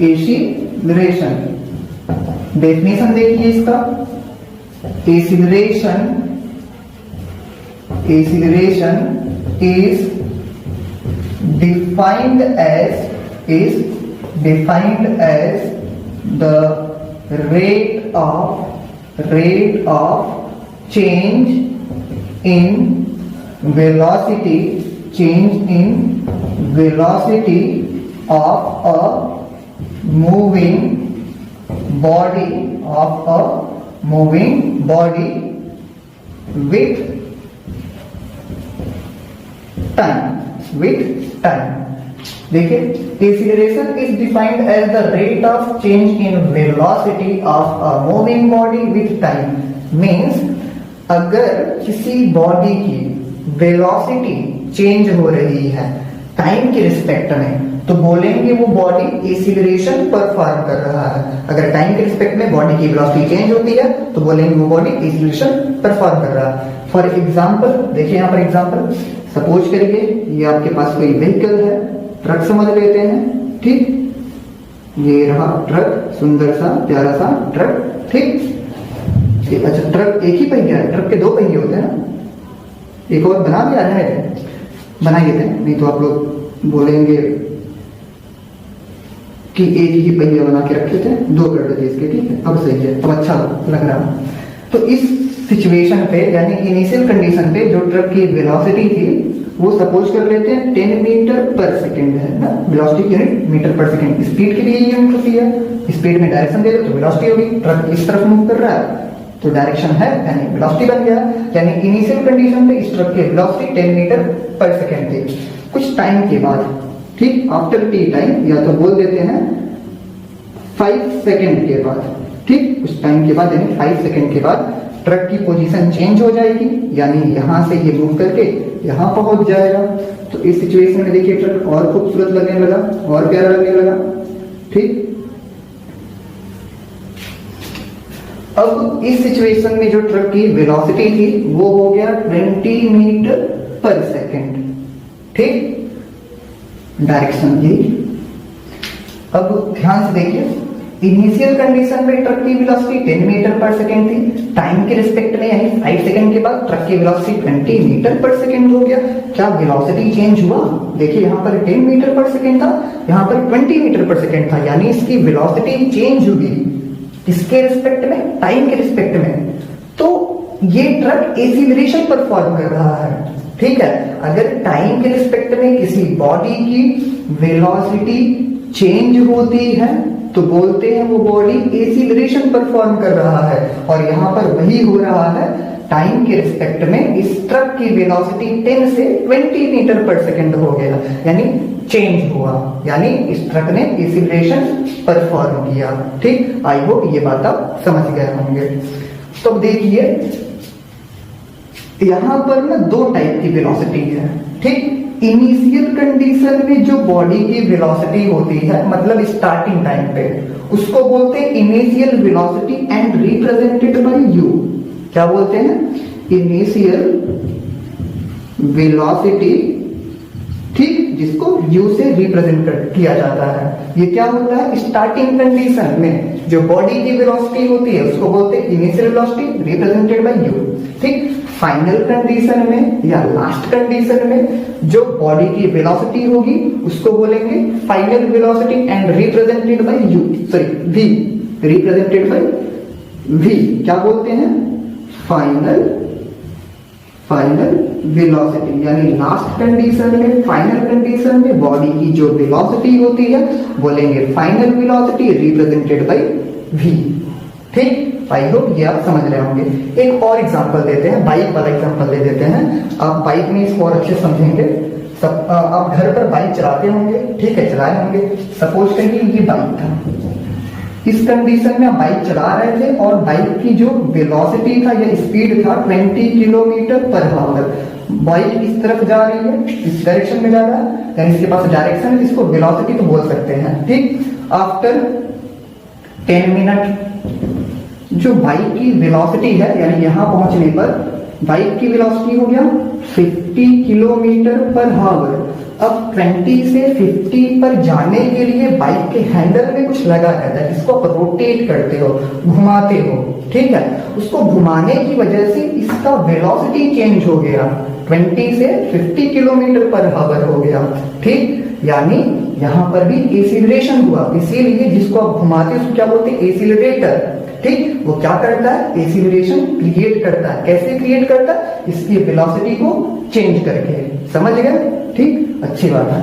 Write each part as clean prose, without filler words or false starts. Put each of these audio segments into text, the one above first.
Acceleration. Definition देखिए इसका, acceleration is defined as the rate of change in velocity of a moving body with time। देखिए, acceleration is defined as the rate of change in velocity of a moving body with time. मींस अगर किसी body की velocity change हो रही है time के respect में, तो बोलेंगे वो बॉडी एक्सीलरेशन परफॉर्म कर रहा है। अगर टाइम के रिस्पेक्ट में बॉडी की वेलोसिटी चेंज होती है तो बोलेंगे वो बॉडी एक्सीलरेशन परफॉर्म कर रहा है। फॉर एग्जांपल देखिए यहाँ पर एग्जांपल, सपोज करिए ये आपके पास कोई व्हीकल है, ट्रक समझ लेते हैं, ठीक। ये रहा ट्रक, सुंदर सा प्यारा सा ट्रक, ठीक। अच्छा, ट्रक एक ही पहिया है, ट्रक के दो पहिए होते हैं ना। एक और बना दिया है, बनाइए थे, नहीं तो आप लोग बोलेंगे कि एक ही पहिया बना के रखे थे, दो कर देते इसके, ठीक है। अब सही है, अब अच्छा लग रहा है। तो इस सिचुएशन पे यानी इनिशियल कंडीशन पे जो ट्रक की वेलोसिटी थी वो सपोज कर लेते हैं 10 मीटर पर सेकेंड है ना। वेलोसिटी की यूनिट मीटर पर सेकेंड, स्पीड के लिए यूनिट होती है। स्पीड में डायरेक्शन दे दो तो वेलोसिटी होगी। ट्रक इस तरफ मूव कर रहा है तो डायरेक्शन है यानी वेलोसिटी बन गया। यानी इनिशियल कंडीशन पे इस ट्रक की वेलोसिटी 10 मीटर पर सेकेंड थी। कुछ टाइम के बाद, ठीक, आफ्टर टी टाइम, या तो बोल देते हैं 5 सेकेंड के बाद, ठीक, कुछ टाइम के बाद यानी 5 सेकेंड के बाद ट्रक की पोजीशन चेंज हो जाएगी, यानी यहां से ये मूव करके यहां पहुंच जाएगा। तो इस सिचुएशन में देखिए ट्रक और खूबसूरत लगने लगा, और प्यारा लगने लगा, ठीक। अब इस सिचुएशन में जो ट्रक की वेलोसिटी थी वो हो गया 20 मीटर पर सेकेंड, ठीक। डायरेक्शन ये। अब ध्यान से देखिए, इनिशियल कंडीशन में ट्रक की वेलोसिटी 10 मीटर पर सेकेंड थी। टाइम के रिस्पेक्ट में यानी 5 सेकेंड के बाद ट्रक की वेलोसिटी 20 मीटर पर सेकेंड हो गया। क्या वेलोसिटी चेंज हुआ? देखिए यहाँ पर 10 मीटर पर सेकेंड था, यहाँ पर 20 मीटर पर सेकेंड था, यानी इसकी वेलोसिटी चेंज हुई। किसके रिस्पेक्ट में? टाइम के रिस्पेक्ट में। तो ये ट्रक एक्सीलरेशन परफॉर्म कर रहा है, ठीक है। अगर टाइम के रिस्पेक्ट में किसी बॉडी की वेलोसिटी चेंज होती है तो बोलते हैं वो बॉडी एक्सीलरेशन परफॉर्म कर रहा है। और यहां पर वही हो रहा है, टाइम के रिस्पेक्ट में इस ट्रक की वेलोसिटी 10 से 20 मीटर पर सेकेंड हो गया, यानी चेंज हुआ, यानी इस ट्रक ने एक्सीलरेशन परफॉर्म किया, ठीक। आई होप ये बात आप समझ गए होंगे। तो देखिए यहां पर ना दो टाइप की वेलोसिटी है, ठीक। इनिशियल कंडीशन में जो बॉडी की वेलोसिटी होती है, मतलब स्टार्टिंग टाइम पे, उसको बोलते हैं initial velocity and represented by you. क्या बोलते हैं? इनिशियल वेलोसिटी, ठीक, जिसको यू से रिप्रेजेंट किया जाता है। ये क्या होता है? स्टार्टिंग कंडीशन में जो बॉडी की वेलोसिटी होती है उसको बोलते हैं initial velocity represented by you, ठीक। फाइनल कंडीशन में या लास्ट कंडीशन में जो बॉडी की वेलोसिटी होगी उसको बोलेंगे final velocity and represented by u, sorry v, represented by v. क्या बोलते हैं? फाइनल वेलोसिटी, यानी लास्ट कंडीशन में, फाइनल कंडीशन में बॉडी की जो वेलोसिटी होती है बोलेंगे final velocity represented by v, ठीक। आई होप ये आप समझ रहे होंगे। एक और एग्जांपल देते हैं, बाइक वाला एग्जांपल दे देते हैं। आप बाइक में इसको और अच्छे समझेंगे। आप घर पर बाइक चलाते होंगे, ठीक है, चलाए होंगे। सपोज करिए ये बाइक था, इस कंडीशन में आप बाइक चला रहे थे और बाइक की जो वेलोसिटी था या स्पीड था 20 किलोमीटर पर आवर। बाइक इस तरफ जा रही है, इस डायरेक्शन में जा रहा है, यानी इसके पास डायरेक्शन है, इसको वेलोसिटी तो बोल सकते हैं, ठीक। आफ्टर 10 मिनट जो बाइक की वेलोसिटी है, यानी यहां पहुंचने पर बाइक की वेलोसिटी हो गया 50 किलोमीटर पर आवर। अब 20 से 50 पर जाने के लिए बाइक के हैंडल में कुछ लगा रहता है, जिसको आप रोटेट करते हो, घुमाते हो, ठीक है। उसको घुमाने की वजह से इसका वेलोसिटी चेंज हो गया, 20 से 50 किलोमीटर पर आवर हो गया, ठीक। यानी यहां पर भी एसिलरेशन हुआ, इसीलिए जिसको आप घुमाते हो उसको क्या बोलते हैं, एसिलरेटर, ठीक। वो क्या करता है, एसिलरेशन क्रिएट करता है। कैसे क्रिएट करता है, इसकी वेलोसिटी को चेंज करके, समझ गए, ठीक, अच्छी बात है।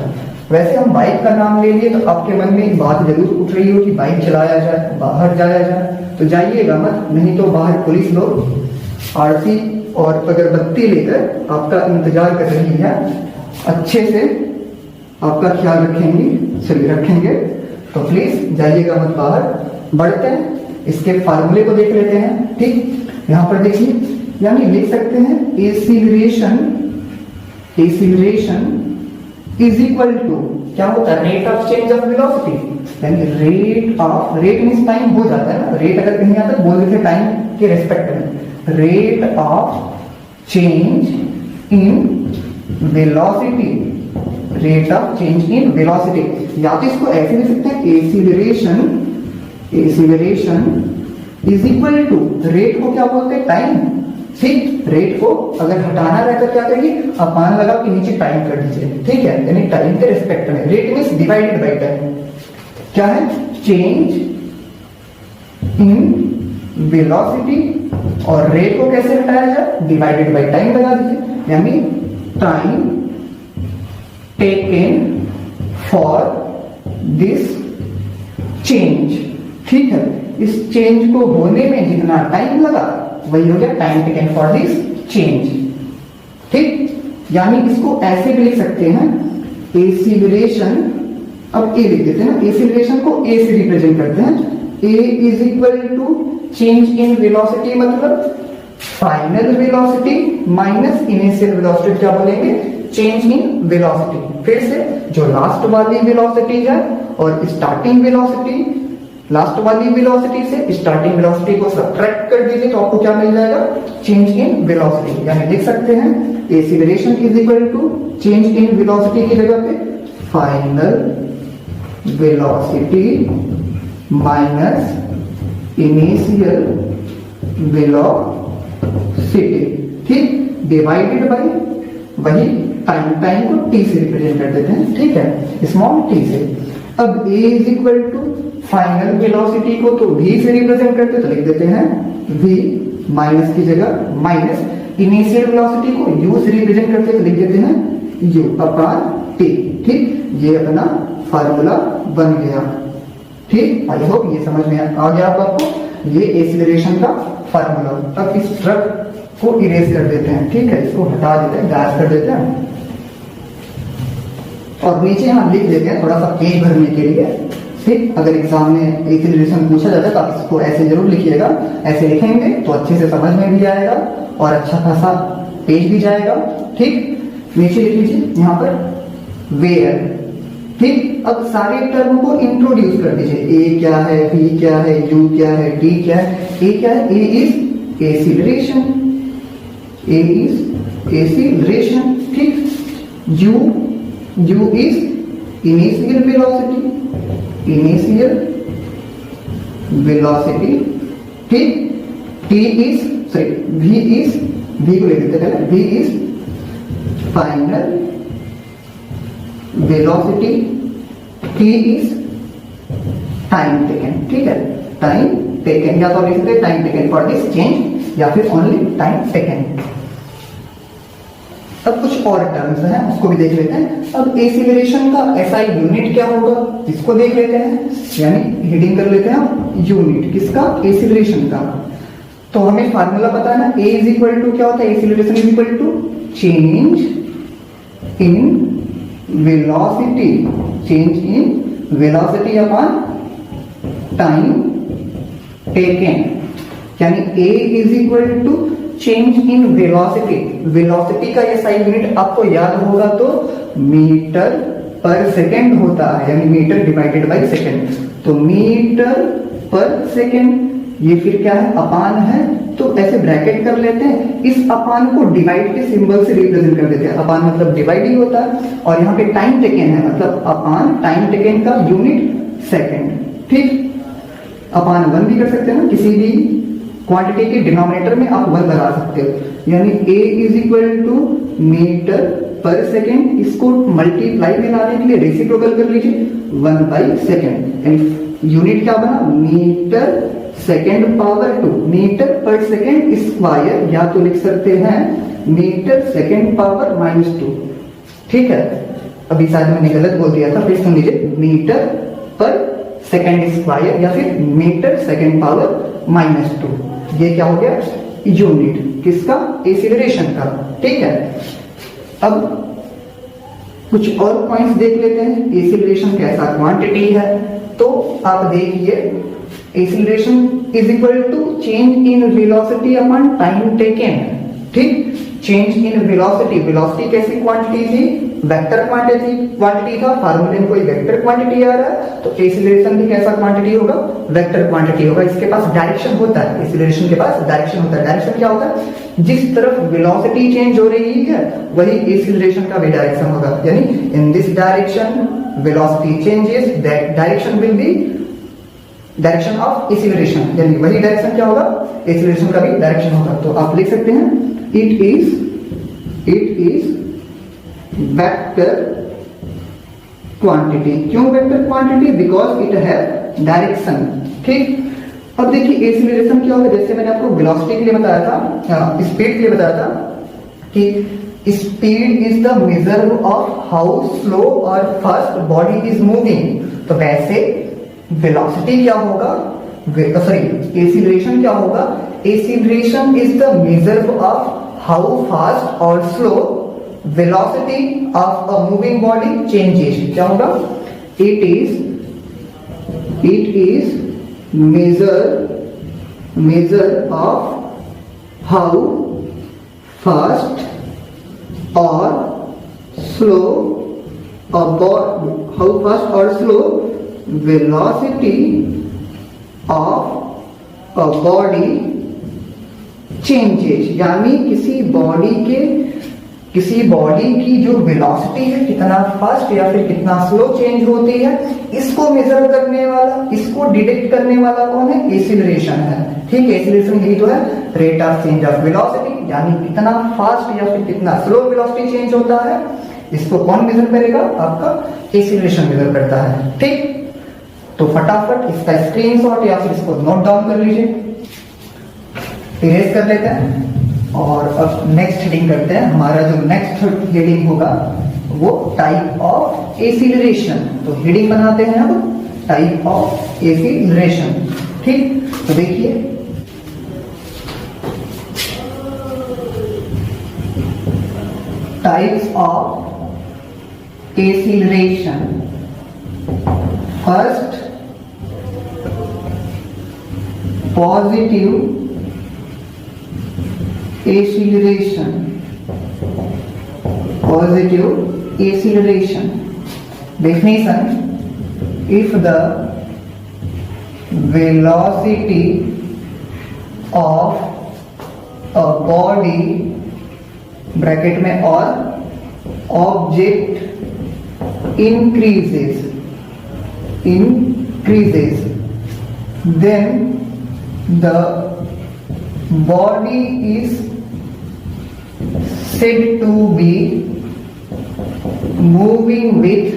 वैसे हम बाइक का नाम ले लिए तो आपके मन में एक बात जरूर उठ रही हो कि बाइक चलाया जाए, बाहर जाया जाए, तो जाइएगा मत, नहीं तो बाहर पुलिस लोग आरती और अगरबत्ती लेकर आपका इंतजार कर रही है, अच्छे से आपका ख्याल रखेंगे, चलिए रखेंगे, तो प्लीज जाइएगा मत बाहर। बढ़ते हैं, इसके फार्मूले को देख लेते हैं, ठीक। यहां पर देखिए, यानी लिख सकते हैं एसिलरेशन इज इक्वल टू क्या होता है, rate of change of velocity, यानी रेट मींस टाइम हो जाता है ना, रेट अगर कहीं आता है बोल देते टाइम के रेस्पेक्ट में, rate of change in velocity, rate of change in velocity, या तो इसको ऐसे लिख सकते हैं acceleration is equal to, rate को क्या बोलते हैं, टाइम, ठीक। रेट को अगर हटाना रहता क्या करिए, अपान लगा के नीचे टाइम कर दीजिए, ठीक है, यानी टाइम के रिस्पेक्ट में, rate means divided by time, क्या है, चेंज इन वेलोसिटी, और रेट को कैसे हटाया जाए, डिवाइडेड बाय टाइम लगा दीजिए, यानी time taken for this change, ठीक है। इस चेंज को होने में जितना टाइम लगा वही हो गया time taken for this change, ठीक। यानी इसको ऐसे भी लिख सकते हैं, एसिलरेशन, अब ए लिख देते हैं ना, एसिलरेशन को ए से रिप्रेजेंट करते हैं, a is equal to change in velocity, मतलब final velocity minus initial velocity, क्या बोलेंगे, चेंज इन वेलोसिटी। फिर से जो लास्ट वाली वेलोसिटी है और स्टार्टिंग वेलोसिटी, लास्ट वाली वेलोसिटी से स्टार्टिंग वेलोसिटी को सब्ट्रैक्ट कर दीजिए तो आपको क्या मिल जाएगा, चेंज इन वेलोसिटी। यानी लिख सकते हैं acceleration is equal to change in velocity की जगह पे final velocity minus initial velocity, ठीक, डिवाइडेड बाय वही टाइम को टी से रिप्रेजेंट कर देते हैं, ठीक है, स्मॉल टी से। अब a is equal to final velocity को तो v से रिप्रेजेंट करते तो लिख देते हैं v, माइनस की जगह माइनस इनिशियल वेलोसिटी को u से रिप्रेजेंट करते तो लिख देते हैं u अपॉन t, ठीक। ये अपना फार्मूला बन गया, ठीक। आई होप ये समझ में आ गया आपको, ये एसिलरेशन का फार्मूला। अब इस ट्रक को इरेज कर देते हैं, ठीक है, इसको हटा देते हैं, गैस कर देते हैं, और नीचे हम लिख देते हैं थोड़ा सा पेज भरने के लिए, ठीक। अगर एग्जाम में एसिलरेशन पूछा जाता है तो आप इसको ऐसे जरूर लिखिएगा, ऐसे लिखेंगे तो अच्छे से समझ में भी आएगा और अच्छा खासा पेज भी जाएगा, ठीक। नीचे लिख लीजिए यहाँ पर वेयर, ठीक। अब सारे टर्म को इंट्रोड्यूस कर दीजिए, ए क्या है, बी क्या है, यू क्या है, डी क्या है। ए क्या है, a is acceleration, a is acceleration, ठीक। यू इज इनिशियल वेलोसिटी, ठीक। T is sorry v is, v को ले लेते हैं, v is final velocity, t is time taken, ठीक है, टाइम टेकन, या तो लिख सकते हैं time taken for this change या फिर ओनली टाइम टेकन। अब कुछ और टर्म्स हैं उसको भी देख लेते हैं। अब एसिलरेशन का एसआई यूनिट क्या होगा इसको देख लेते हैं, यानी रीडिंग कर लेते हैं यूनिट किसका, एसिलरेशन का। तो हमें फार्मूला पता है ना, ए इज इक्वल टू क्या होता है, acceleration is equal to change in velocity, change in velocity upon time taken, यानी a is equal to change in velocity. Velocity का ये साइन यूनिट आपको याद होगा तो मीटर पर सेकेंड होता है, यानी मीटर डिवाइडेड बाय सेकेंड। तो मीटर पर सेकेंड, ये फिर क्या है, अपान है, तो तो ऐसे ब्रैकेट कर लेते हैं, इस अपान को डिवाइड के सिंबल से रिप्रेजेंट कर देते हैं। अपान मतलब डिवाइड ही होता है, और यहाँ पे टाइम टेकन है, मतलब अपान टाइम टेकन का यूनिट सेकंड। ठीक, अपान 1 भी कर सकते हैं ना, किसी भी क्वांटिटी के डिनोमिनेटर में आप 1 लगा सकते हो, यानी a is equal to metre पर सेकेंड। इसको मल्टीप्लाई में लाने के लिए रेसिप्रोकल कर लीजिए 1/सेकेंड, यानी यूनिट क्या बना, मीटर सेकेंड पावर 2, मीटर पर सेकेंड स्क्वायर, या तो लिख सकते हैं मीटर सेकेंड पावर -2। ठीक है, अभी शायद मैंने गलत बोल दिया था, फिर सुन लीजिए, मीटर पर सेकेंड स्क्वायर या फिर मीटर सेकेंड पावर -2। ये क्या हो गया, यूनिट किसका, एक्सीलरेशन का। ठीक है, अब कुछ और पॉइंट्स देख लेते हैं, एक्सीलरेशन कैसा क्वांटिटी है। तो आप देखिए, acceleration is equal to change in velocity upon time taken. ठीक, चेंज इन वेलोसिटी, वेलोसिटी कैसी क्वांटिटी थी, वेक्टर क्वांटिटी था, फार्मूले में कोई वेक्टर क्वांटिटी आ रहा है, तो एक्सीलरेशन भी कैसा क्वांटिटी होगा, वेक्टर क्वांटिटी होगा। इसके पास डायरेक्शन होता है, एक्सीलरेशन के पास डायरेक्शन होता है। डायरेक्शन क्या होता है, जिस तरफ वेलोसिटी चेंज हो रही है वही एक्सीलरेशन का भी डायरेक्शन होगा, यानी in this direction velocity changes, that direction will be direction of acceleration, यानी वही डायरेक्शन क्या होगा, एक्सीलरेशन का भी डायरेक्शन होगा। तो आप लिख सकते हैं इट इज वेक्टर क्वांटिटी। क्यों vector quantity, because it have direction. ठीक, अब देखिए एक्सीलरेशन क्या होगा, जैसे मैंने आपको वेलोसिटी के लिए बताया था, स्पीड के लिए बताया था कि speed is the measure of how slow और फास्ट बॉडी इज मूविंग। तो वैसे वेलोसिटी क्या होगा, सॉरी एक्सीलरेशन क्या होगा, acceleration is the measure of how fast और slow velocity of a moving body changes. क्या होगा, it is measure of how fast or slow velocity of a body changes, यानी किसी बॉडी की जो वेलोसिटी है, कितना फास्ट या फिर कितना स्लो चेंज होती है, इसको मेजर करने वाला, इसको डिटेक्ट करने वाला कौन है, एक्सीलरेशन है। ठीक है, एक्सीलरेशन यही तो है, rate of change of velocity, यानी कितना फास्ट या फिर कितना स्लो वेलोसिटी चेंज होता है, इसको कौन मेजर करेगा, आपका एक्सीलरेशन मेजर करता है। ठीक, तो फटाफट इसका स्क्रीनशॉट या फिर इसको नोट डाउन कर लीजिए, इरेज कर लेते हैं, और अब नेक्स्ट हेडिंग करते हैं। हमारा जो नेक्स्ट हेडिंग होगा वो टाइप ऑफ एक्सीलरेशन। तो हेडिंग बनाते हैं अब टाइप ऑफ एक्सीलरेशन। ठीक, तो देखिए types of acceleration. First, positive acceleration. Positive acceleration. Definition: if the velocity of a body (bracket में और) object increases, then the body is said to be moving with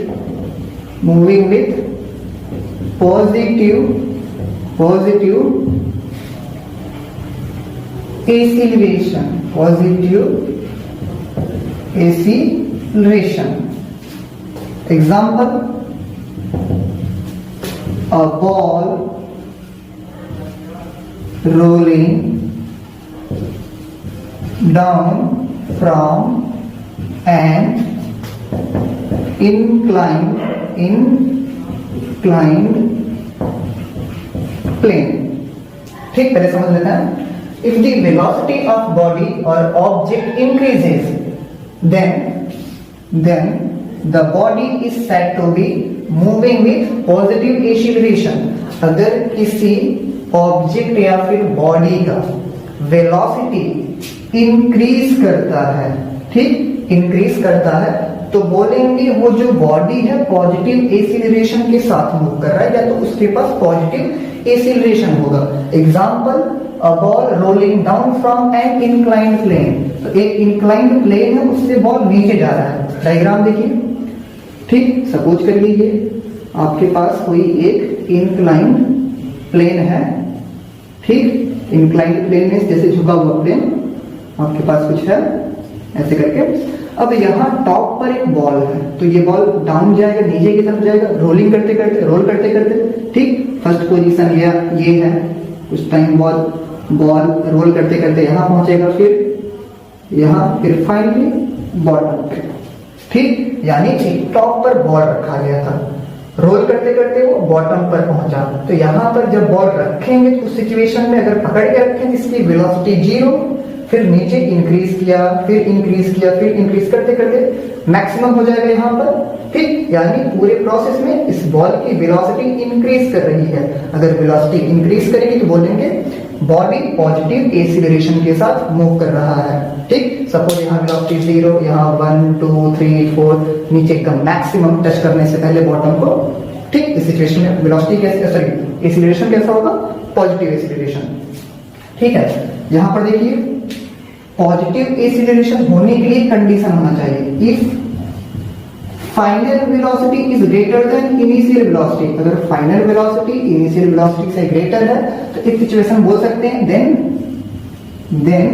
positive acceleration. Example: a ball rolling down from an inclined plane. ठीक, पहले समझ लेते हैं। If the velocity of body or object increases, then the body is said to be moving with positive acceleration. अगर किसी object या फिर body का वेलोसिटी इंक्रीज करता है, ठीक, इंक्रीज करता है, तो बोलेंगे वो जो बॉडी है पॉजिटिव एसिलरेशन के साथ मूव कर रहा है, या तो उसके पास पॉजिटिव एसिलरेशन होगा। Example, a ball rolling down from an inclined plane, तो एक इंक्लाइंड प्लेन है, उससे बॉल नीचे जा रहा है। डायग्राम देखिए, ठीक, सपोज कर लीजिए आपके पास कोई एक इंक्लाइंड प्लेन है, ठीक, इंक्लाइंड प्लेन में जैसे झुका हुआ प्लेन आपके पास कुछ है ऐसे करके। अब यहाँ टॉप पर एक बॉल है, तो ये बॉल डाउन जाएगा, नीचे की तरफ जाएगा, रोलिंग करते करते, रोल करते करते, ठीक, फर्स्ट पोजीशन ये है, कुछ टाइम बाद बॉल रोल करते करते यहाँ पहुंचेगा, फिर यहाँ, फिर फाइनली बॉटम पे, ठीक, यानी कि टॉप पर बॉल रखा गया था, रोल करते करते वो बॉटम पर पहुंचा। तो यहाँ पर जब बॉल रखेंगे तो उस सिचुएशन में अगर पकड़ के रखें इसकी वेलोसिटी 0, फिर नीचे इंक्रीज किया, फिर इंक्रीज किया, फिर इंक्रीज करते करते मैक्सिमम हो जाएगा यहाँ पर, ठीक, यानी पूरे प्रोसेस में इस बॉल की वेलोसिटी इंक्रीज कर रही है। अगर वेलोसिटी इंक्रीज करेगी तो बोलेंगे बॉडी पॉजिटिव एसिलरेशन के साथ मूव कर रहा है, ठीक। सपोज यहाँ वेलोसिटी 0, यहाँ 1 2 3 4, नीचे का मैक्सिमम टच करने से पहले बॉटम को, ठीक। इस सिचुएशन में वेलोसिटी कैसे, सॉरी एसिलरेशन कैसा होगा, पॉजिटिव एसिलरेशन, ठीक है। यहाँ पर देखिए पॉजिटिव एसिलरेशन होने के लिए कंडीशन होना चाहिए, if final velocity is greater than initial velocity. अगर फाइनल वेलोसिटी इनिशियल वेलोसिटी से ग्रेटर है तो एक सिचुएशन बोल सकते हैं then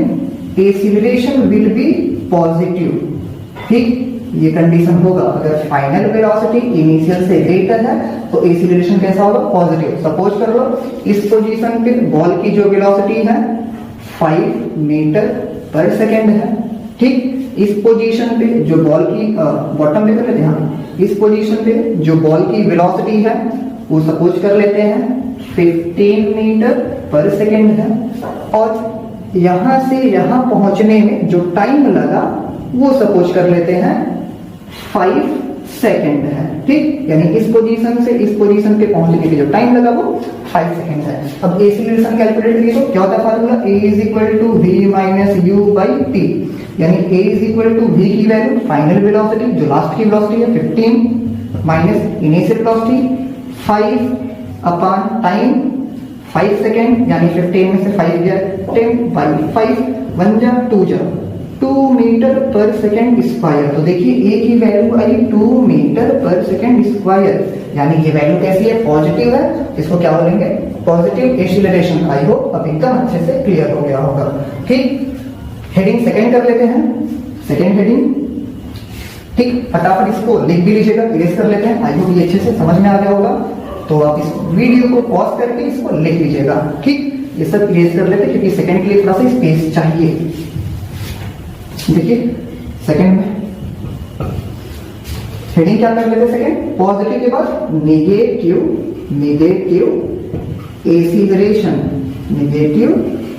acceleration will be positive, ठीक, ये कंडीशन होगा। अगर फाइनल वेलोसिटी इनिशियल से ग्रेटर है तो एसिलरेशन कैसा होगा, पॉजिटिव। सपोज कर लो इस पोजीशन पे बॉल की जो वेलोसिटी है 5 मीटर पर सेकेंड है, ठीक। इस पोजीशन पे जो बॉल की बॉटम पे कर लेते हैं, इस पोजीशन पे जो बॉल की वेलोसिटी है वो सपोज कर लेते हैं 15 मीटर पर सेकेंड है, और यहां से यहां पहुंचने में जो टाइम लगा वो सपोज कर लेते हैं 5 सेकेंड है, ठीक। यानी इस पोजीशन से इस पोजीशन पे पहुंचने के जो टाइम लगा वो 5 सेकेंड है। अब एसिलरेशन कैलकुलेट करिए तो क्या होता है फार्मूला, A = V - U/T, यानी A = V की वैल्यू फाइनल वेलोसिटी जो लास्ट की वेलोसिटी है 15 minus initial velocity 5 time 5 second, यानी 15 में से 5 गया 10/5 1 जा 2 जा 2 मीटर पर सेकेंड स्क्वायर। तो देखिए ए की वैल्यू आई 2 मीटर पर सेकेंड स्क्वायर, यानी ये वैल्यू कैसी है, पॉजिटिव है, इसको क्या बोलेंगे, पॉजिटिव एसिलरेशन। आई होप अब एकदम अच्छे से क्लियर हो गया होगा, ठीक। हेडिंग सेकेंड कर लेते हैं, सेकेंड हेडिंग, ठीक, फटाफट इसको लिख भी लीजिएगा, इरेज कर लेते हैं। आई होप ये अच्छे से समझ में आ गया होगा, तो आप इस वीडियो को पॉज करके इसको लिख लीजिएगा, ठीक। ये सब इरेज कर लेते हैं क्योंकि सेकेंड के लिए थोड़ा सा स्पेस चाहिए। देखिए सेकंड में हेडिंग क्या कर लेते, सेकंड पॉजिटिव के बाद नेगेटिव एसिलरेशन, नेगेटिव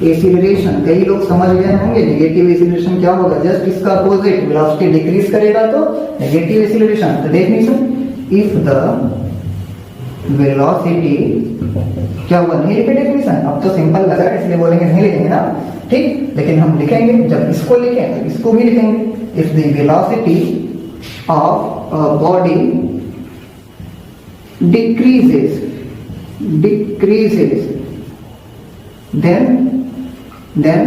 एसिलरेशन। कई लोग समझ गए होंगे नेगेटिव एसिलरेशन क्या होगा, जस्ट इसका अपोजिट, वेलोसिटी डिक्रीज करेगा तो नेगेटिव एसिलरेशन। तो डेफिनेशन, इफ द वेलोसिटी, क्या हुआ, नहीं लिखे डेफिनेशन, अब तो सिंपल लगा इसलिए बोलेंगे नहीं लिखेंगे ना, ठीक, लेकिन हम लिखेंगे, जब इसको लिखें तो इसको भी लिखेंगे। If the velocity of a body decreases then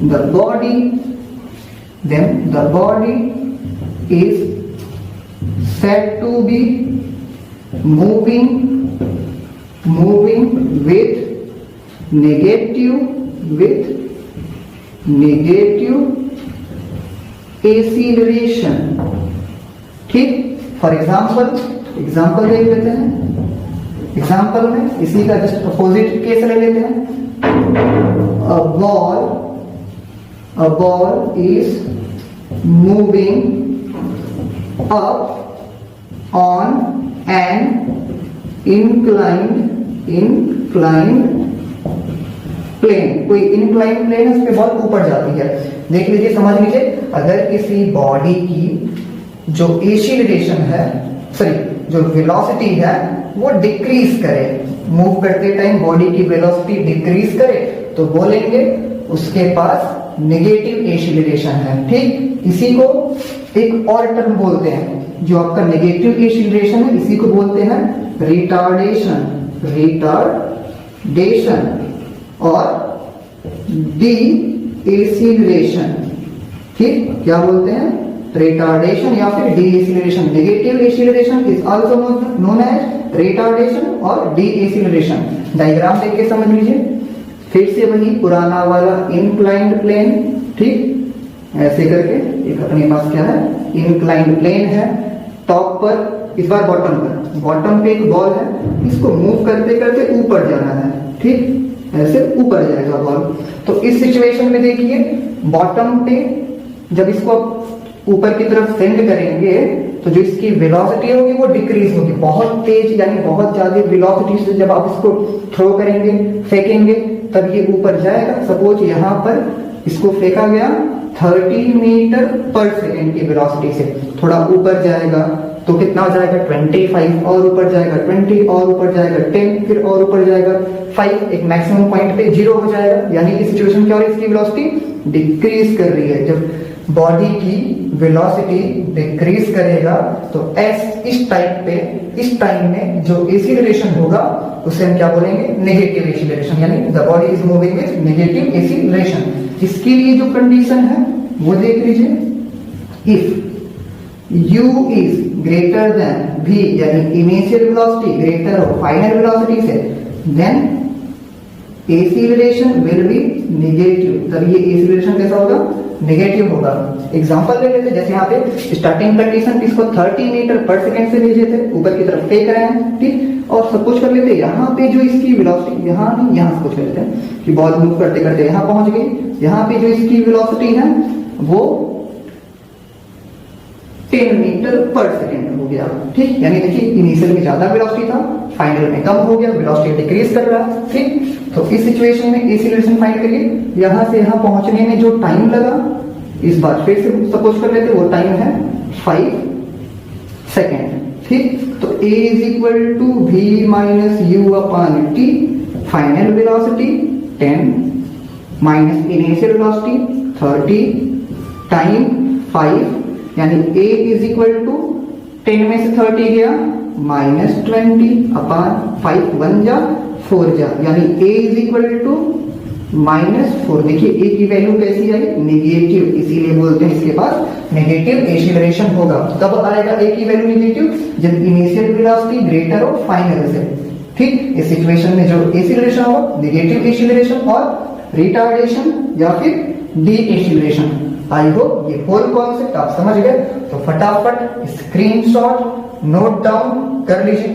the body is said to be moving with negative acceleration, ठीक। फॉर एग्जाम्पल देख लेते हैं, एग्जाम्पल में इसी का जस्ट अपोजिट केस ले लेते हैं। a ball is moving up on an inclined plane, कोई इंक्लाइन प्लेन है, उस पे बॉल ऊपर जाती है। देख लीजिए, समझ लीजिए, अगर किसी बॉडी की जो एसिलरेशन है, सॉरी जो वेलोसिटी है वो डिक्रीज करे, मूव करते टाइम बॉडी की वेलोसिटी डिक्रीज करे, तो बोलेंगे उसके पास नेगेटिव एक्सीलरेशन है। ठीक, इसी को एक और टर्म बोलते हैं, जो आपका नेगेटिव एक्सीलरेशन है इसी को बोलते हैं रिटार्डेशन, और डी एक्सीलरेशन। ठीक, क्या बोलते हैं? रिटार्डेशन या फिर deceleration. Negative acceleration is also known as retardation और डी एक्सीलरेशन। डायग्राम देख के समझ लीजिए। फिर से वही पुराना वाला इंक्लाइंड प्लेन, ठीक, ऐसे करके एक अपने पास क्या है, इंक्लाइंड प्लेन है। टॉप पर, इस बार बॉटम पे एक बॉल है, इसको मूव करते करते ऊपर जाना है। ठीक, ऐसे ऊपर जाएगा बॉल। तो इस सिचुएशन में देखिए, बॉटम पे जब इसको ऊपर की तरफ सेंड करेंगे तो जो इसकी वेलोसिटी होगी वो डिक्रीज होगी, बहुत तेज यानी बहुत ज्यादा वेलोसिटी से जब आप इसको थ्रो करेंगे, फेंकेंगे, तब ये ऊपर जाएगा। सपोज यहां पर इसको फेंका गया 30 मीटर पर सेकेंड की वेलोसिटी से, थोड़ा ऊपर जाएगा तो कितना हो जाएगा 25, और ऊपर जाएगा 20, और ऊपर जाएगा 10, फिर और ऊपर जाएगा 5, एक मैक्सिमम पॉइंट पे 0 हो जाएगा। यानी कि सिचुएशन क्या हो रही है, इसकी वेलोसिटी डिक्रीज कर रही है। जब बॉडी की वेलोसिटी डिक्रीज करेगा तो इस टाइम में जो एक्सीलरेशन होगा उसे हम क्या बोलेंगे, नेगेटिव एक्सीलरेशन, यानी the body is moving with negative acceleration. इसके लिए जो कंडीशन है वो देख लीजिए, if u is greater than v यानी इनिशियल वेलोसिटी ग्रेटर हो फाइनल वेलोसिटी से, then acceleration will be negative. तब ये एक्सीलरेशन कैसा होगा, नेगेटिव होगा। एग्जांपल ले लेते, जैसे यहाँ पे स्टार्टिंग कंडीशन इसको 30 मीटर पर सेकेंड से भेजे थे, ऊपर की तरफ फेंक रहे हैं, ठीक, और सपोज कर लेते यहाँ पे जो इसकी वेलोसिटी, यहाँ नहीं यहाँ सपोज कर लेते हैं कि बॉल मूव करते करते यहाँ पहुंच गई, यहाँ पे जो इसकी वेलोसिटी है वो 10 मीटर पर सेकेंड हो गया। ठीक, यानी देखिए इनिशियल में ज्यादा वेलोसिटी था, फाइनल में कम हो गया, वेलोसिटी डिक्रीज कर रहा है। ठीक, तो इस सिचुएशन में एक्सीलरेशन फाइंड करिए। यहां से यहां पहुंचने में जो टाइम लगा, इस बार फिर से सपोज कर लेते, वो टाइम है 5 सेकेंड। ठीक, तो a is equal to v minus U upon T, final velocity 10 minus initial velocity 30, time 5, यानी a इज इक्वल टू 10 में से 30 गया माइनस 20 अपॉन 5, 1 जा 4 जा, यानी a इज इक्वल टू -4। देखिए a की वैल्यू कैसी आई, नेगेटिव, इसीलिए बोलते हैं इसके पास नेगेटिव एक्सीलरेशन होगा। कब आएगा a की वैल्यू नेगेटिव, जब इनिशियल वेलोसिटी ग्रेटर हो फाइनल से। ठीक, इस सिचुएशन में जो एक्सीलरेशन होगा नेगेटिव एक्सीलरेशन और रिटार्डेशन या फिर डी एक्सीलरेशन। आई होप ये होल कॉन्सेप्ट आप समझ गए। तो फटाफट स्क्रीनशॉट नोट डाउन कर लीजिए,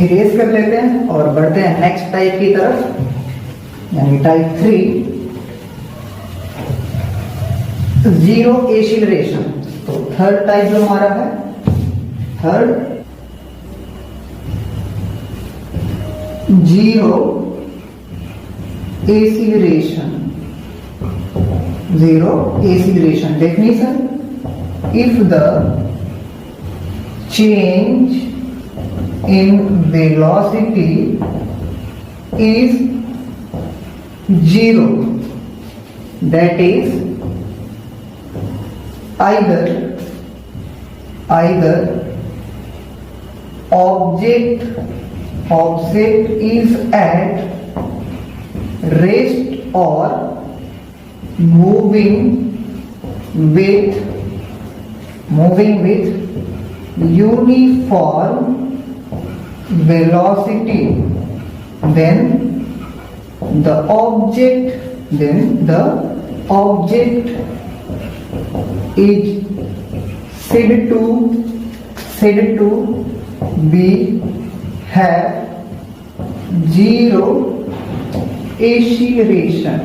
इरेज कर लेते हैं और बढ़ते हैं नेक्स्ट टाइप की तरफ, यानी टाइप 3, जीरो एक्सीलरेशन। तो थर्ड टाइप जो हमारा है, third zero acceleration. Zero acceleration definition: if the change in velocity is zero, that is either object is at rest or moving with uniform velocity, then the object is said to be have zero acceleration।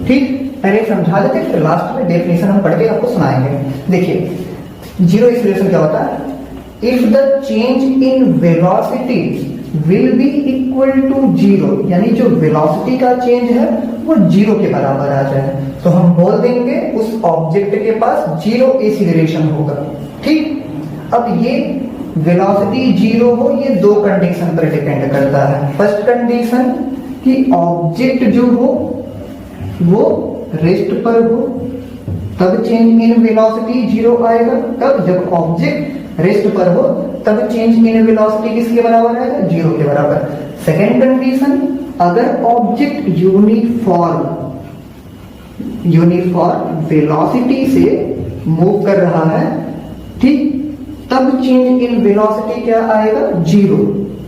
ठीक, पहले समझा देते फिर last में definition हम पढ़ के आपको सुनाएंगे। देखिए जीरो एक्सीलरेशन क्या होता है, if the change in velocity will be equal to zero, यानी जो वेलोसिटी का चेंज है वो जीरो के बराबर आ जाए तो हम बोल देंगे उस ऑब्जेक्ट के पास जीरो एक्सीलरेशन होगा। ठीक, अब ये वेलोसिटी जीरो हो, ये दो कंडीशन पर डिपेंड करता है। फर्स्ट कंडीशन कि ऑब्जेक्ट जो हो वो रेस्ट पर हो, तब चेंज इन वेलोसिटी जीरो आएगा। तब जब ऑब्जेक्ट रेस्ट पर हो तब चेंज इन वेलोसिटी किसके बराबर आएगा? जीरो के बराबर। सेकेंड कंडीशन, अगर ऑब्जेक्ट यूनिफॉर्म वेलोसिटी से मूव कर रहा है, ठीक, तब चेंज इन वेलोसिटी क्या आएगा? जीरो।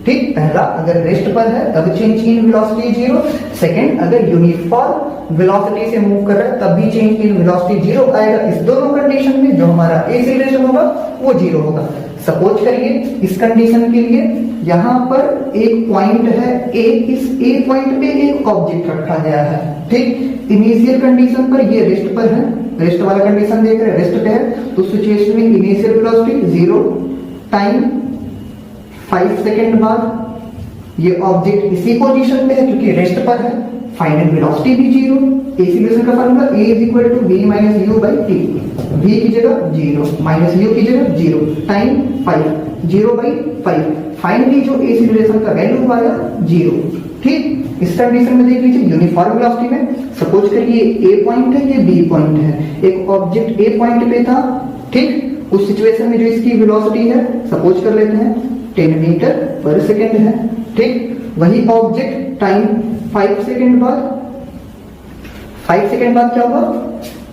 ठीक, पहला अगर रेस्ट पर है तब change in velocity zero. Second, अगर यूनिफॉर्म वेलोसिटी से मूव कर रहा है तब भी चेंज इन वेलोसिटी जीरो आएगा। इस दोनों कंडीशन में जो हमारा एक्सीलरेशन होगा वो जीरो होगा। सपोज करिए इस कंडीशन के लिए यहां पर एक पॉइंट है ए, इस ए पॉइंट पे एक ऑब्जेक्ट रखा गया है, ठीक। इनिशियल कंडीशन पर ये रेस्ट पर है, रेस्ट वाला कंडीशन देख रहे हैं, रेस्ट पे है, तो सिचुएशन में initial velocity zero, time 5 second बाद ये ऑब्जेक्ट इसी पोजीशन पे है क्योंकि रेस्ट पर है, फाइनल वेलोसिटी भी जीरो। एक्सीलरेशन का formula a = v - u / t, v की जगह जीरो, माइनस u की जगह जीरो, टाइम 5, 0/5, फाइनली जो एक्सीलरेशन का वैल्यू आया जीरो। ठीक, इस कंडीशन में देख लीजिए यूनिफॉर्म वेलोसिटी में सपोज करिए a पॉइंट है, ये b पॉइंट है, एक ऑब्जेक्ट a पॉइंट पे था, ठीक। उस सिचुएशन में जो इसकी वेलोसिटी है सपोज कर लेते हैं 10 मीटर पर सेकेंड है, ठीक। वही ऑब्जेक्ट टाइम 5 सेकेंड बाद क्या होगा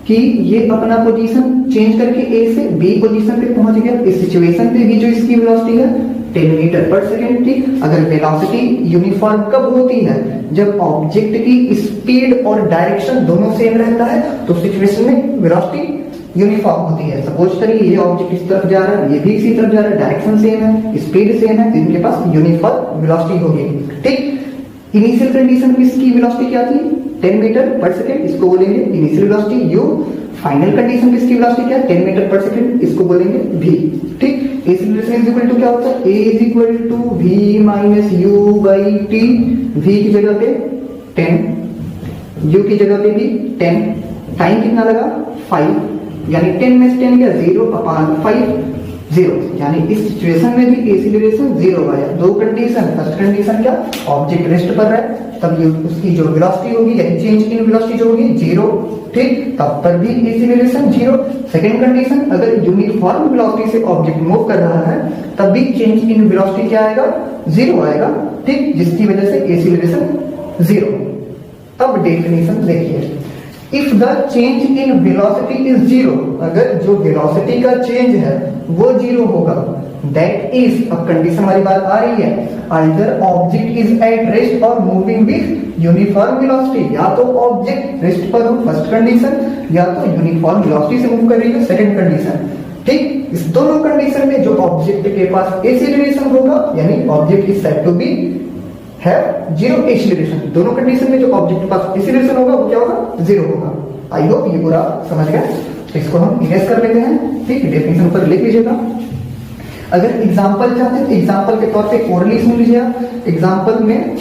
कि ये अपना पोजीशन चेंज करके ए से बी पोजीशन पे पहुंच गया। इस सिचुएशन पे भी जो इसकी वेलोसिटी है 10 मीटर पर सेकेंड थी। अगर वेलोसिटी यूनिफॉर्म कब होती है? जब ऑब्जेक्ट की स्पीड और डायरेक्शन दोनों सेम रहता है, तो सिचुएशन में वेलोसिटी यूनिफॉर्म होती है। सपोज करिए ये ऑब्जेक्ट इस तरफ जा रहा है, ये भी इसी तरफ जा रहा है, डायरेक्शन सेम है, स्पीड सेम है, तो इनके पास यूनिफॉर्म वेलोसिटी होगी, ठीक। इनिशियल कंडीशन में इसकी वेलोसिटी क्या थी? 10 मीटर पर सेकेंड, इसको बोलेंगे initial velocity u। Final condition में इसकी वेलोसिटी क्या है? 10 मीटर पर सेकेंड, इसको बोलेंगे v, ठीक। एक्सीलरेशन इक्वल टू क्या होता है? a = v - u / t, v की जगह पे 10, u की जगह पे भी 10, टाइम कितना लगा? 5, यानी 10 में से 10 गया 0/5, 0, यानी इस सिचुएशन में भी एक्सीलरेशन जीरो आया। दो कंडीशन, फर्स्ट कंडीशन क्या? ऑब्जेक्ट रेस्ट पर है, तब ये उसकी जो वेलोसिटी होगी यानी चेंज इन वेलोसिटी जो होगी जीरो, ठीक, तब पर भी एक्सीलरेशन जीरो। सेकंड कंडीशन, अगर यूनिफॉर्म वेलोसिटी से ऑब्जेक्ट मूव कर रहा है तब भी चेंज इन वेलोसिटी क्या आएगा? जीरो आएगा, ठीक, जिसकी वजह से एक्सीलरेशन जीरो। तब डेफिनेशन देखिए, if the change in velocity is zero, अगर जो वेलोसिटी का चेंज है वो जीरो होगा, दैट इज, अब कंडीशन वाली बात आ रही है, either object is at rest और मूविंग विद यूनिफॉर्म वेलोसिटी, या तो ऑब्जेक्ट रेस्ट पर हो फर्स्ट कंडीशन, या तो यूनिफॉर्म वेलोसिटी से मूव कर रही है सेकंड कंडीशन, ठीक। इस दोनों कंडीशन में जो ऑब्जेक्ट के पास एक्सीलरेशन होगा यानी object is said to be है जीरो एक्सीलरेशन, दोनों कंडीशन में जो ऑब्जेक्ट के पास एक्सीलरेशन होगा वो क्या होगा? जीरो होगा। आई होप ये पूरा समझ गए। तो इसको हम इरेज कर लेते हैं, ठीक, डेफिनेशन पर लिख लीजिएगा। अगर एग्जांपल चाहते हैं तो एग्जांपल के तौर पे ओरली सुन लीजिएगा। एग्जांपल में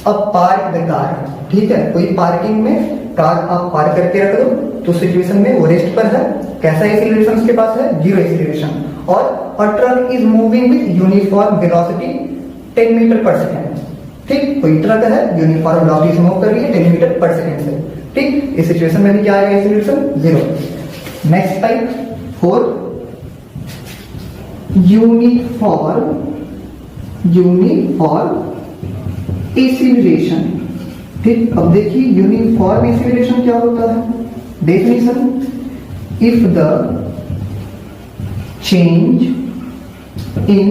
अब पार्क द कार, ठीक है, कोई पार्किंग में कार आप पार्क करके रख दो, तो सिचुएशन में वो रेस्ट पर है, कैसा एक्सीलरेशन उसके पास है? जीरो एक्सीलरेशन, और a truck is moving with uniform velocity 10 metre पर सेकेंड, ठीक। कोई ट्रक है यूनिफॉर्म वेलोसिटी से मूव कर रही है 10 मीटर पर सेकेंड से, ठीक। इस सिचुएशन में भी क्या आएगा? Acceleration zero. Next type 4, uniform acceleration, ठीक। अब देखिए यूनिफॉर्म एक्सीलरेशन क्या होता है? Definition, if the change in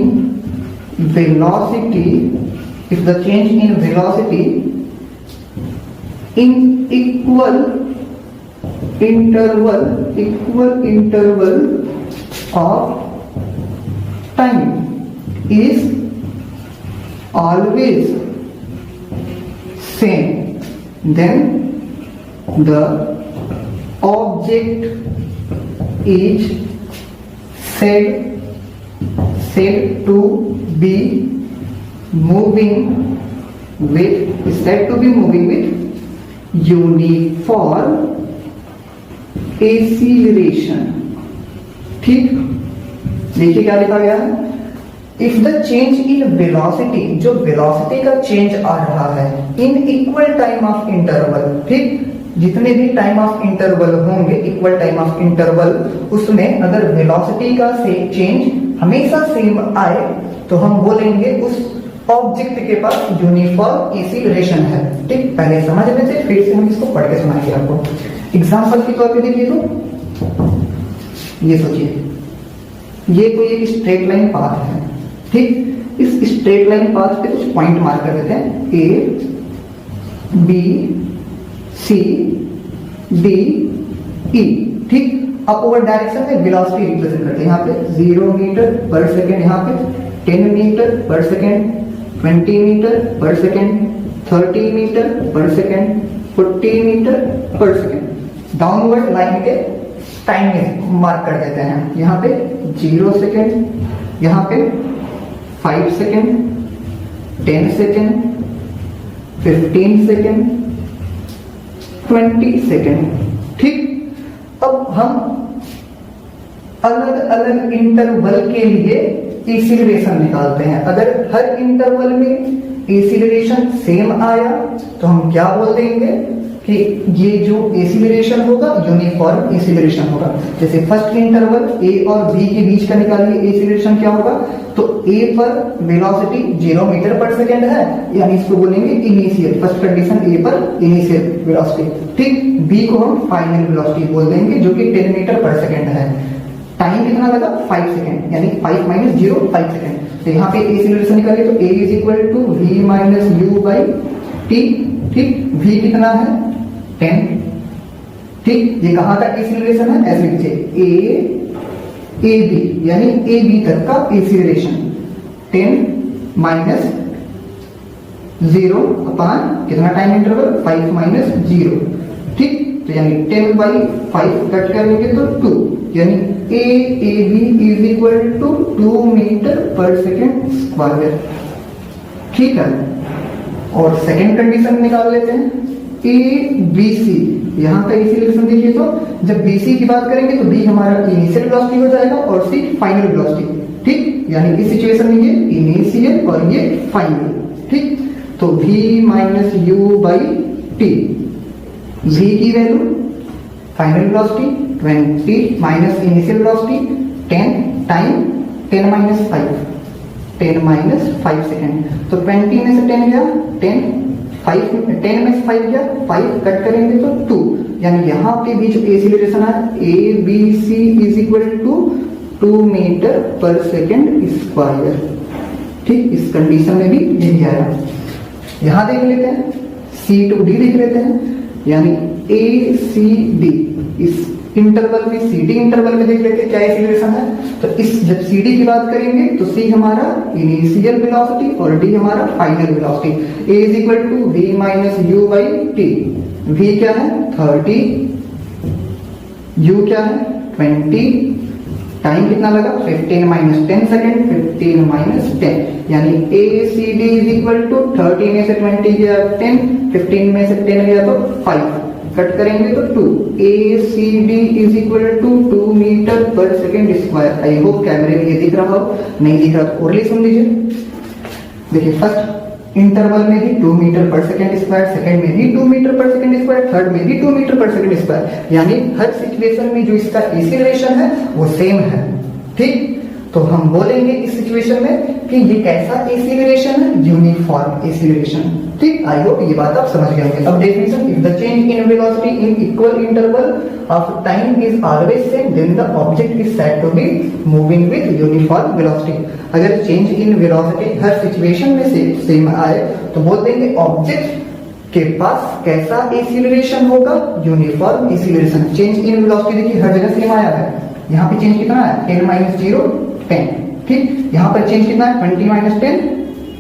velocity if the change in velocity in equal interval of time is always same, then the object is said to be moving with uniform acceleration, ठीक। देखिए क्या लिखा गया है? If the change in velocity, जो velocity का change आ रहा है in equal time of interval, ठीक, जितने भी टाइम ऑफ इंटरवल होंगे, इक्वल टाइम ऑफ इंटरवल, उसमें अगर वेलोसिटी का से चेंज हमेशा सेम आए तो हम बोलेंगे उस ऑब्जेक्ट के पास यूनिफॉर्म एक्सीलरेशन है। ठीक, पहले समझ लेते फिर से हम इसको पढ़ के सुनाएंगे आपको। एग्जांपल के तौर पे देखिए तो ये सोचिए, ये कोई एक स्ट्रेट लाइन पाथ है, ठीक, इस स्ट्रेट लाइन पाथ पे कुछ पॉइंट मार्क कर देते हैं, ए बी सी डी ई, ठीक। अपवर्ड डायरेक्शन में वेलोसिटी रिप्रेजेंट करते हैं, यहाँ पे 0 मीटर पर सेकेंड, यहाँ पे 10 मीटर पर सेकेंड, 20 मीटर पर सेकेंड, 30 मीटर पर सेकेंड, 40 मीटर पर सेकेंड। डाउनवर्ड लाइन के टाइम मार्क कर देते हैं, यहाँ पे 0 सेकेंड, यहाँ पे 5 सेकेंड, 10 सेकेंड, 15 सेकेंड, 20 सेकेंड, ठीक। अब हम अलग अलग इंटरवल के लिए एक्सीलरेशन निकालते हैं। अगर हर इंटरवल में एक्सीलरेशन सेम आया तो हम क्या बोल देंगे कि ये जो एक्सीलरेशन होगा यूनिफॉर्म एक्सीलरेशन होगा। जैसे फर्स्ट इंटरवल ए और बी के बीच का निकालिए, एक्सीलरेशन क्या होगा, तो ए पर वेलोसिटी 0 मीटर पर सेकेंड है, यानी इसको बोलेंगे इनिशियल, फर्स्ट कंडीशन ए पर इनिशियल वेलोसिटी, ठीक। बी को हम फाइनल वेलोसिटी बोल देंगे जो कि 10 मीटर पर सेकेंड है। टाइम कितना लगा, 5 सेकेंड, यानी 5 माइनस 0 5 सेकेंड। तो यहाँ पे एक्सीलरेशन निकालिए तो a is equal to v minus U by T, ठीक। v कितना है 10, ठीक। ये कहां का एक्सीलरेशन है, ऐसे लिखिए a b, यानी a b तक का एक्सीलरेशन 10 माइनस 0 अपान कितना टाइम इंटरवल 5 माइनस 0, ठीक। तो यानी 10 बाई 5 कट करेंगे तो 2, यानी a b is equal to 2 metre पर सेकेंड स्क्वायर, ठीक है। और सेकेंड कंडीशन निकाल लेते हैं, ए बी सी, यहां का एक्सीलरेशन देखिए तो जब बी सी की बात करेंगे तो बी हमारा इनिशियल वेलोसिटी हो जाएगा और सी फाइनल वेलोसिटी, ठीक। यानी इस सिचुएशन में ये इनिशियल और ये फाइनल, ठीक। तो v minus U by T, v की value final velocity 20 minus initial velocity 10 time 10 minus 5, 10 minus 5 second. तो 20 में से 10 गया 10, 5 10 में से 5 गया 5, कट करेंगे तो 2, यानी यहाँ पे भी जो एक्सीलरेशन है A B C is equal to 2 metre पर सेकेंड स्क्वायर, ठीक। इस कंडीशन में भी यही आया। यहां देख लेते हैं सी टू डी देख लेते हैं, यानी ए सी डी, इस इंटरवल में सी डी इंटरवल में देख लेते हैं क्या एक्सीलरेशन है। तो इस जब सी डी की बात करेंगे तो सी हमारा इनिशियल वेलोसिटी और डी हमारा final velocity. A is equal to V minus U by T, V क्या है 30, यू क्या है 20, टाइम कितना लगा 15 माइनस 10 सेकेंड, 15 माइनस 10, यानी A C D is equal to 30 में से 20 गया 10, 15 में से 10 गया तो 5, कट करेंगे तो 2, A C D is equal to 2 metre पर सेकेंड स्क्वायर। आई होप कैमरे में ये दिख रहा हो, नहीं दिख रहा तो और ले सुन लीजिए। देखिए फर्स्ट इंटरवल में भी 2 मीटर पर सेकेंड स्क्वायर, सेकेंड में भी 2 मीटर पर सेकेंड स्क्वायर, थर्ड में भी 2 मीटर पर सेकेंड स्क्वायर, यानी हर सिचुएशन में जो इसका एक्सीलरेशन है वो सेम है, ठीक। तो हम बोलेंगे इस सिचुएशन में कि ये कैसा एक्सीलरेशन है, यूनिफॉर्म एक्सीलरेशन, ठीक। आई होप ये बात आप समझ गए होंगे। अब definition, if the change in velocity in equal interval of time is always same then the object is said to be moving with uniform velocity. अगर चेंज इन वेलोसिटी हर सिचुएशन में सेम आए तो बोल देंगे ऑब्जेक्ट के पास कैसा acceleration होगा, uniform acceleration. Change in velocity देखिए हर जगह सेम आया है, यहाँ पे चेंज कितना है 10 माइनस 0 10, ठीक। यहाँ पर चेंज कितना है 20 माइनस 10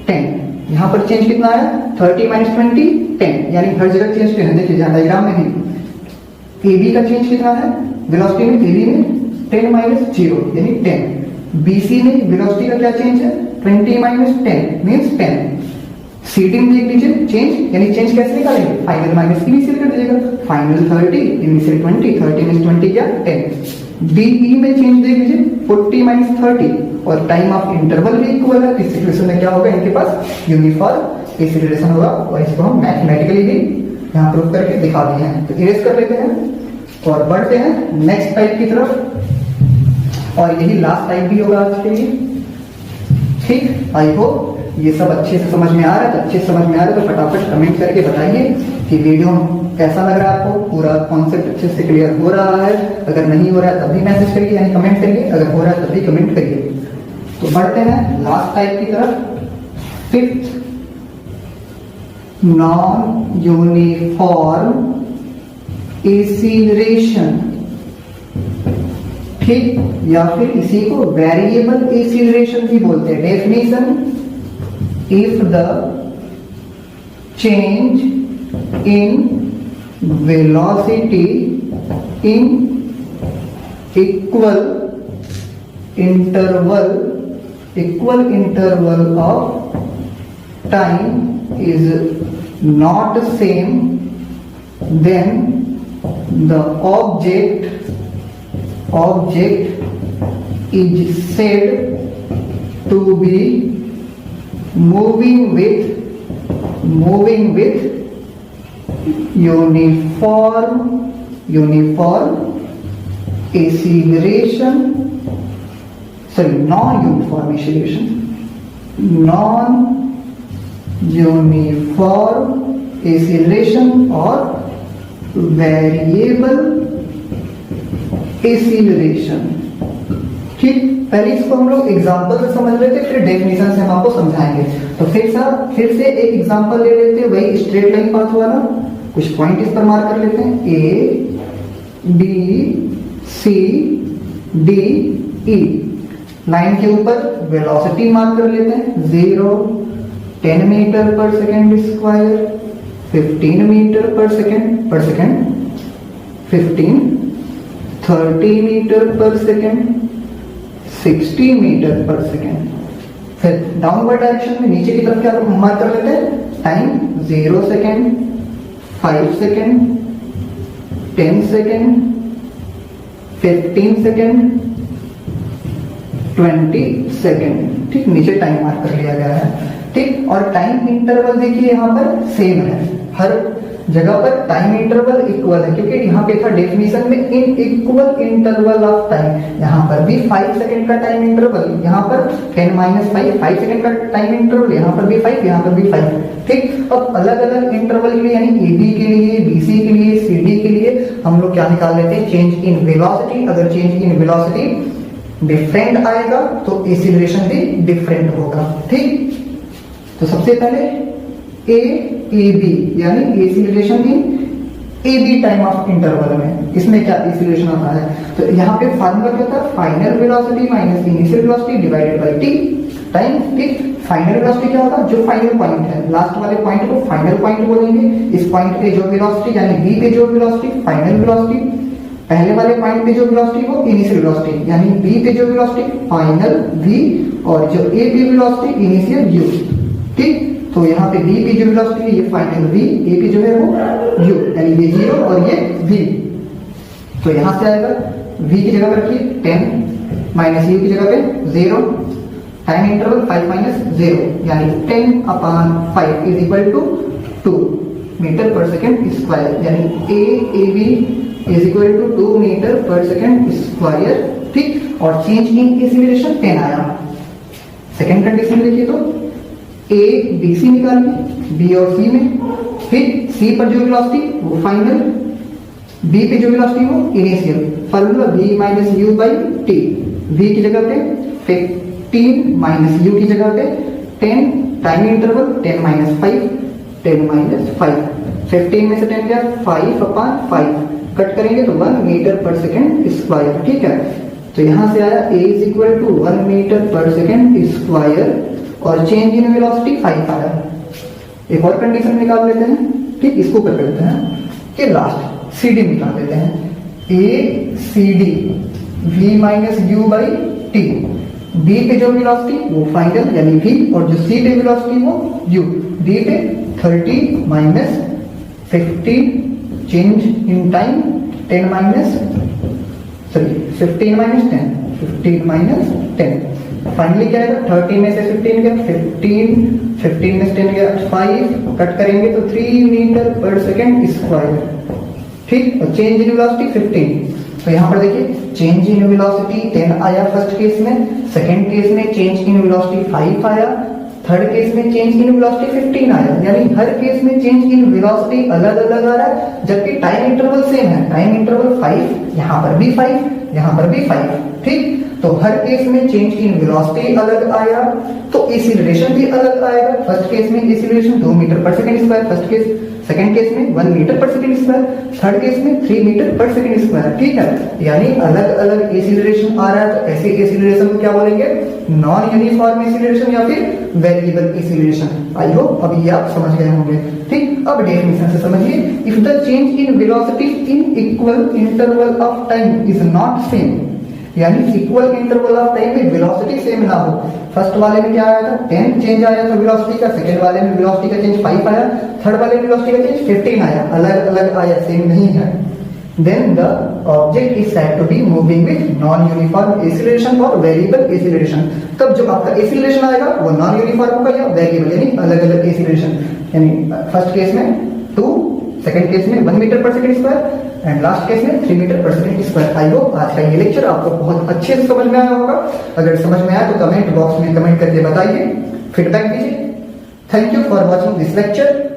10, यहाँ पर चेंज कितना है 30 माइनस 20 10, यानी हर जगह चेंज 10 है। देखिए डायग्राम में भी ए बी का चेंज कितना है वेलोसिटी में, ए बी में 10 माइनस 0 यानी 10, बी सी में वेलोसिटी का क्या चेंज है 20 माइनस 10 मीन्स 10। सी डी में देख लीजिए चेंज, यानी चेंज कैसे निकालेंगे फाइनल माइनस इनिशियल कर दीजिएगा, फाइनल 30 इनिशियल 20, 30 माइनस 20 क्या 10। डीई में चेंज देख लीजिए 40 माइनस 30 और टाइम ऑफ इंटरवल भी इक्वल है, इस सिचुएशन में क्या होगा, इनके पास यूनिफॉर्म एक्सीलरेशन होगा। और इसको हम मैथमेटिकली भी यहाँ प्रूव करके दिखा दिए हैं। तो इरेज कर लेते हैं और बढ़ते हैं नेक्स्ट टाइप की तरफ, और यही लास्ट टाइप भी होगा आज के लिए। ठीक, आई होप ये सब अच्छे से समझ में आ रहा है। तो अच्छे से समझ में आ रहा है तो फटाफट कमेंट करके बताइए कि वीडियो कैसा लग रहा है आपको, पूरा कॉन्सेप्ट अच्छे से क्लियर हो रहा है। अगर नहीं हो रहा है तब भी मैसेज करिए, यानी कमेंट करिए, अगर हो रहा है तब भी कमेंट करिए। तो बढ़ते हैं लास्ट टाइप की तरफ। Fifth, non uniform acceleration. ठीक, या फिर इसी को वेरिएबल एक्सीलरेशन भी बोलते हैं। Definition, if the change in velocity in equal interval of time is not same, then the object is said to be moving with uniform acceleration, sorry, non-uniform acceleration, non-uniform acceleration or variable acceleration। ठीक, पहले इसको हम लोग example से समझ लेते, फिर definition से हम आपको समझाएंगे। तो फिर से एक एग्जांपल ले लेते हैं, वही स्ट्रेट लाइन पाथ वाला। कुछ पॉइंट इस पर मार्क कर लेते हैं, A B C D E. Line के ऊपर वेलोसिटी मार्क कर लेते हैं, 0, 10 मीटर पर सेकेंड स्क्वायर, 15 मीटर पर सेकेंड 15, 30 मीटर पर सेकेंड, 60 मीटर पर सेकेंड। फिर डाउनवर्ड डायरेक्शन में नीचे की तरफ क्या मार्क कर लेते हैं, time 0 second, 5 second, 10 second, 15 second, 20 second. ठीक, नीचे टाइम मार्क कर लिया गया है। ठीक, और टाइम इंटरवल देखिए यहाँ पर सेम है, हर जगह पर टाइम इंटरवल इक्वल है, क्योंकि यहाँ पे था डेफिनेशन में इन इक्वल इंटरवल ऑफ टाइम। यहाँ पर भी 5 सेकंड का टाइम इंटरवल, यहाँ पर 10-5 सेकंड का टाइम इंटरवल, यहाँ पर भी 5, यहाँ पर भी 5। ठीक, अब अलग अलग इंटरवल के लिए, यानी AB के लिए, BC के लिए, CD के लिए हम लोग क्या निकाल लेते हैं, चेंज इन वेलोसिटी। अगर चेंज इन वेलोसिटी डिफरेंट आएगा तो एक्सीलरेशन भी डिफरेंट होगा। ठीक, तो सबसे पहले AB यानी acceleration in AB time of interval में, इसमें क्या एक्सीलरेशन आता है, तो यहाँ पे फार्मूला क्या था, final velocity minus initial velocity divided by t time. ठीक, फाइनल वेलोसिटी क्या होगा, जो फाइनल पॉइंट है, लास्ट वाले पॉइंट को फाइनल पॉइंट बोलेंगे। इस पॉइंट पे जो वेलोसिटी यानी B पे जो वेलोसिटी फाइनल वेलोसिटी, पहले वाले पॉइंट पे जो वेलोसिटी वो इनिशियल वेलोसिटी, यानी B पे जो वेलोसिटी फाइनल V, और जो A पे वेलोसिटी इनिशियल U। ठीक, तो यहाँ पे B पे जो वेलोसिटी है ये फाइनल V, A पे जो है वो U, यानी ये 0 और ये V। तो यहाँ से आएगा V की जगह पर रखिए 10 माइनस U की जगह पे 0, टाइम इंटरवल 5 माइनस 0, यानी 10/5 इज इक्वल टू 2 मीटर पर सेकेंड स्क्वायर, यानी AB is equal to 2 metre पर सेकेंड स्क्वायर। ठीक, और चेंज इन एक्सीलरेशन 10 आया। सेकेंड कंडीशन देखिए तो A B C निकालिए, B और C में, फिर C पर जो वेलोसिटी वो फाइनल, B पे जो वेलोसिटी वो initial. Formula V minus U by T, V की जगह पे 15 माइनस U की जगह पे 10, टाइम इंटरवल 10 माइनस 5, 10 माइनस 5, 15 में से 10 गया 5/5, कट करेंगे तो 1 मीटर पर सेकेंड स्क्वायर। ठीक है, तो यहां से आया A is equal to 1 metre पर सेकेंड स्क्वायर, और चेंज इन वेलोसिटी 5 आया। एक और कंडीशन निकाल लेते हैं। ठीक, इसको ऊपर करते हैं कि लास्ट CD निकाल लेते हैं, ACD V minus U by T। B पे जो वेलोसिटी वो फाइनल यानी V, और जो C पे वेलोसिटी वो U। B पे 30 minus 15 change in time 15 minus 10, 15 minus 10, finally क्या आएगा, 30 में से 15 गया 15 में से 10 गया 5, कट करेंगे तो 3 मीटर पर सेकेंड स्क्वायर। ठीक, और चेंज इन वेलोसिटी 15। तो यहाँ पर देखिए चेंज इन वेलोसिटी 10 आया फर्स्ट केस में, सेकंड केस में चेंज इन वेलोसिटी 5 आया, थर्ड केस में चेंज इन वेलोसिटी 15 आया। यानी हर केस में चेंज इन वेलोसिटी अलग अलग आ रहा है, जबकि टाइम इंटरवल सेम है। टाइम इंटरवल 5, यहाँ पर भी 5, यहाँ पर भी 5। ठीक, तो हर केस में चेंज इन वेलोसिटी अलग आया, तो एक्सीलरेशन भी अलग आएगा। फर्स्ट केस में एक्सीलरेशन 2 मीटर पर second square, first case, second case में 1 मीटर पर सेकंड स्क्वायर, थर्ड केस में 3 मीटर पर सेकंड स्क्वायर। ठीक है, यानी अलग अलग एक्सीलरेशन आ रहा है, तो ऐसे एक्सीलरेशन को क्या बोलेंगे, नॉन यूनिफॉर्म एक्सीलरेशन या फिर वेरिएबल एक्सीलरेशन। आई होप अभी आप समझ गए होंगे। ठीक, अब डेफिनेशन से समझिए, if the change in velocity in equal interval of time is not same, यानी इक्वल इंटरवल ऑफ टाइम में वेलोसिटी सेम ना हो। फर्स्ट वाले में क्या आया था, 10 चेंज आया था वेलोसिटी का, सेकंड वाले में वेलोसिटी का चेंज 5 आया, थर्ड वाले में वेलोसिटी का चेंज 15 आया, अलग अलग आया, सेम नहीं है। Then the object is said to be moving with non uniform acceleration और वेरिएबल एक्सीलरेशन। तब जो आपका एक्सीलरेशन आएगा वो नॉन यूनिफॉर्म होगा या वेरिएबल, यानी अलग अलग एक्सीलरेशन। यानी फर्स्ट केस में 2, सेकंड केस में 1 मीटर पर second square and last case में 3 मीटर पर सेकंड स्क्वायर। आई होप आज का ये लेक्चर आपको बहुत अच्छे से समझ में आया होगा। अगर समझ में आया तो कमेंट बॉक्स में कमेंट करके बताइए, फीडबैक दीजिए। Thank you for watching this lecture.